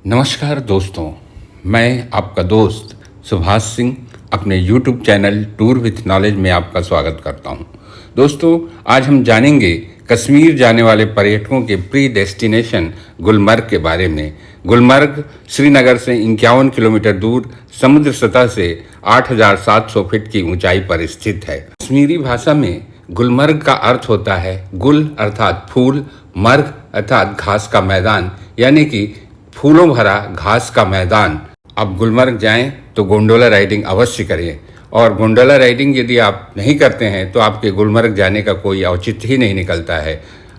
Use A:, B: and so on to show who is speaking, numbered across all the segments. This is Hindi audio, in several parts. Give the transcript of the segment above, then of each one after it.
A: नमस्कार दोस्तों, मैं आपका दोस्त सुभाष सिंह अपने YouTube channel tour with knowledge में आपका स्वागत करता हूं। दोस्तों, आज हम जानेंगे कश्मीर जाने वाले पर्यटकों के प्री डेस्टिनेशन गुलमर्ग के बारे में। गुलमर्ग श्रीनगर से 51 किलोमीटर दूर समुद्र सतह से 8,700 फीट की ऊंचाई पर स्थित है। कश्मीरी भाषा में गुलमर्ग का अर्थ होता है गुल अर्थात फूल, मर्ग अर्थात घास का मैदान, यानी कि फूलों भरा घास का मैदान। आप गुलमर्ग जाएं तो गोंडोला राइडिंग अवश्य करें, और गोंडोला राइडिंग यदि आप नहीं करते हैं तो आपके गुलमर्ग जाने का कोई औचित्य ही नहीं निकलता है।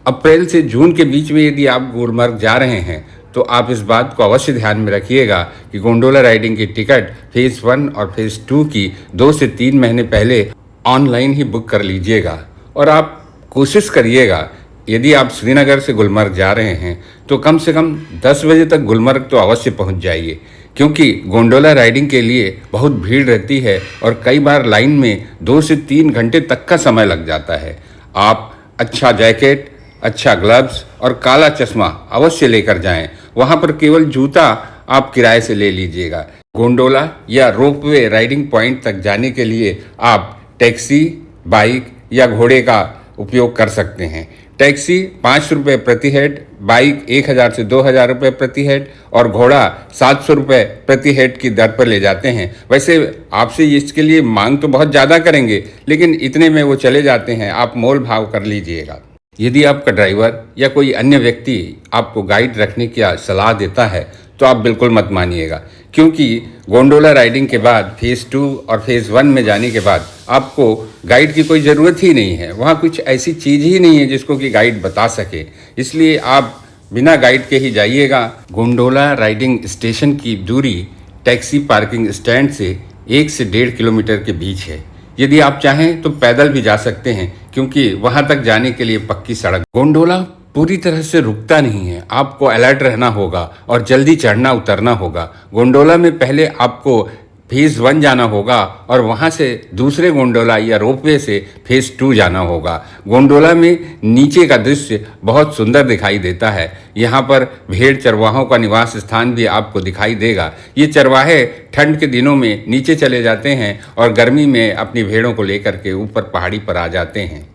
A: अप्रैल से जून के बीच में यदि आप गुलमर्ग जा रहे हैं तो आप इस बात को अवश्य ध्यान में रखिएगा कि गोंडोला राइडिंग की टिकट फेज़ 1 और फेज़ 2 की 2 से 3 महीने पहले ऑनलाइन ही बुक कर लीजिएगा। और आप कोशिश करिएगा, यदि आप श्रीनगर से गुलमर्ग जा रहे हैं तो कम से कम 10 बजे तक गुलमर्ग तो अवश्य पहुंच जाइए, क्योंकि गोंडोला राइडिंग के लिए बहुत भीड़ रहती है और कई बार लाइन में 2 से 3 घंटे तक का समय लग जाता है। आप अच्छा जैकेट, अच्छा ग्लव्स और काला चश्मा अवश्य लेकर जाएं। वहां पर केवल जूता आप किराए से ले लीजिएगा। गोंडोला या रोपवे राइडिंग पॉइंट तक जाने के लिए आप टैक्सी, बाइक या घोड़े का उपयोग कर सकते हैं। टैक्सी 5 रुपये प्रति हेड, बाइक 1,000 से 2,000 रुपये प्रति हेड और घोड़ा 700 रुपये प्रति हेड की दर पर ले जाते हैं। वैसे आपसे इसके लिए मांग तो बहुत ज़्यादा करेंगे, लेकिन इतने में वो चले जाते हैं, आप मोल भाव कर लीजिएगा। यदि आपका ड्राइवर या कोई अन्य व्यक्ति आपको गाइड रखने की सलाह देता है तो आप बिल्कुल मत मानिएगा, क्योंकि गोंडोला राइडिंग के बाद फेज़ 2 और फेज़ 1 में जाने के बाद आपको गाइड की कोई ज़रूरत ही नहीं है। वहाँ कुछ ऐसी चीज़ ही नहीं है जिसको कि गाइड बता सके, इसलिए आप बिना गाइड के ही जाइएगा। गोंडोला राइडिंग स्टेशन की दूरी टैक्सी पार्किंग स्टैंड से 1 से 1.5 किलोमीटर के बीच है। यदि आप चाहें तो पैदल भी जा सकते हैं, क्योंकि वहाँ तक जाने के लिए पक्की सड़क। गोंडोला पूरी तरह से रुकता नहीं है, आपको अलर्ट रहना होगा और जल्दी चढ़ना उतरना होगा। गोंडोला में पहले आपको फेज़ 1 जाना होगा और वहाँ से दूसरे गोंडोला या रोपवे से फेज़ 2 जाना होगा। गोंडोला में नीचे का दृश्य बहुत सुंदर दिखाई देता है। यहाँ पर भेड़ चरवाहों का निवास स्थान भी आपको दिखाई देगा। ये चरवाहे ठंड के दिनों में नीचे चले जाते हैं और गर्मी में अपनी भेड़ों को लेकर के ऊपर पहाड़ी पर आ जाते हैं।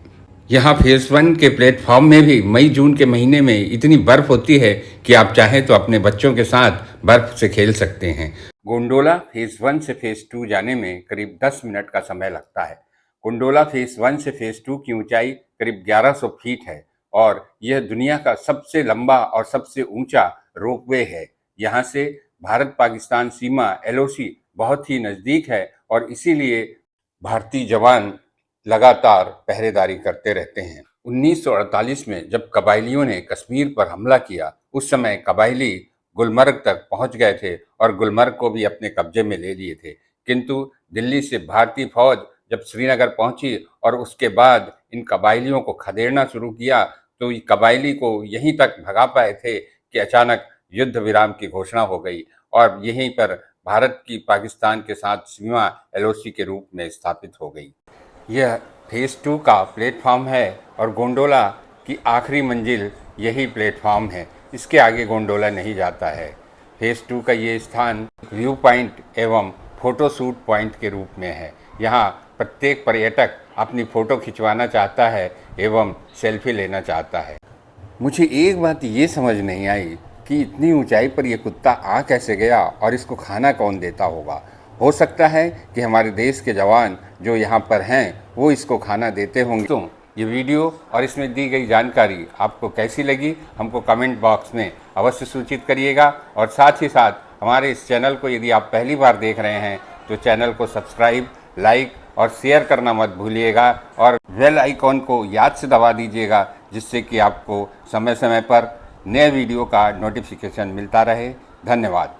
A: यहाँ फेज़ 1 के प्लेटफॉर्म में भी मई जून के महीने में इतनी बर्फ़ होती है कि आप चाहें तो अपने बच्चों के साथ बर्फ़ से खेल सकते हैं। गोंडोला फेज़ 1 से फेज़ 2 जाने में करीब 10 मिनट का समय लगता है। गोंडोला फेज़ 1 से फेज़ 2 की ऊंचाई करीब 1100 फीट है और यह दुनिया का सबसे लंबा और सबसे ऊंचा रोपवे है। यहाँ से भारत पाकिस्तान सीमा LOC बहुत ही नज़दीक है और इसीलिए भारतीय जवान लगातार पहरेदारी करते रहते हैं। 1948 में जब कबायलियों ने कश्मीर पर हमला किया, उस समय कबायली गुलमर्ग तक पहुंच गए थे और गुलमर्ग को भी अपने कब्जे में ले लिए थे। किंतु दिल्ली से भारतीय फौज जब श्रीनगर पहुंची और उसके बाद इन कबायलियों को खदेड़ना शुरू किया, तो ये कबायली को यहीं तक भगा पाए थे कि अचानक युद्ध विराम की घोषणा हो गई और यहीं पर भारत की पाकिस्तान के साथ सीमा LOC के रूप में स्थापित हो गई। यह फेज़ 2 का प्लेटफॉर्म है और गोंडोला की आखिरी मंजिल यही प्लेटफॉर्म है। इसके आगे गोंडोला नहीं जाता है। फेज़ 2 का ये स्थान व्यू पॉइंट एवं फ़ोटो शूट पॉइंट के रूप में है। यहाँ प्रत्येक पर्यटक अपनी फ़ोटो खिंचवाना चाहता है एवं सेल्फी लेना चाहता है। मुझे एक बात ये समझ नहीं आई कि इतनी ऊंचाई पर यह कुत्ता आ कैसे गया और इसको खाना कौन देता होगा। हो सकता है कि हमारे देश के जवान जो यहाँ पर हैं वो इसको खाना देते होंगे। तो ये वीडियो और इसमें दी गई जानकारी आपको कैसी लगी, हमको कमेंट बॉक्स में अवश्य सूचित करिएगा। और साथ ही साथ हमारे इस चैनल को यदि आप पहली बार देख रहे हैं तो चैनल को सब्सक्राइब, लाइक और शेयर करना मत भूलिएगा और बेल आइकॉन को याद से दबा दीजिएगा, जिससे कि आपको समय समय पर नए वीडियो का नोटिफिकेशन मिलता रहे। धन्यवाद।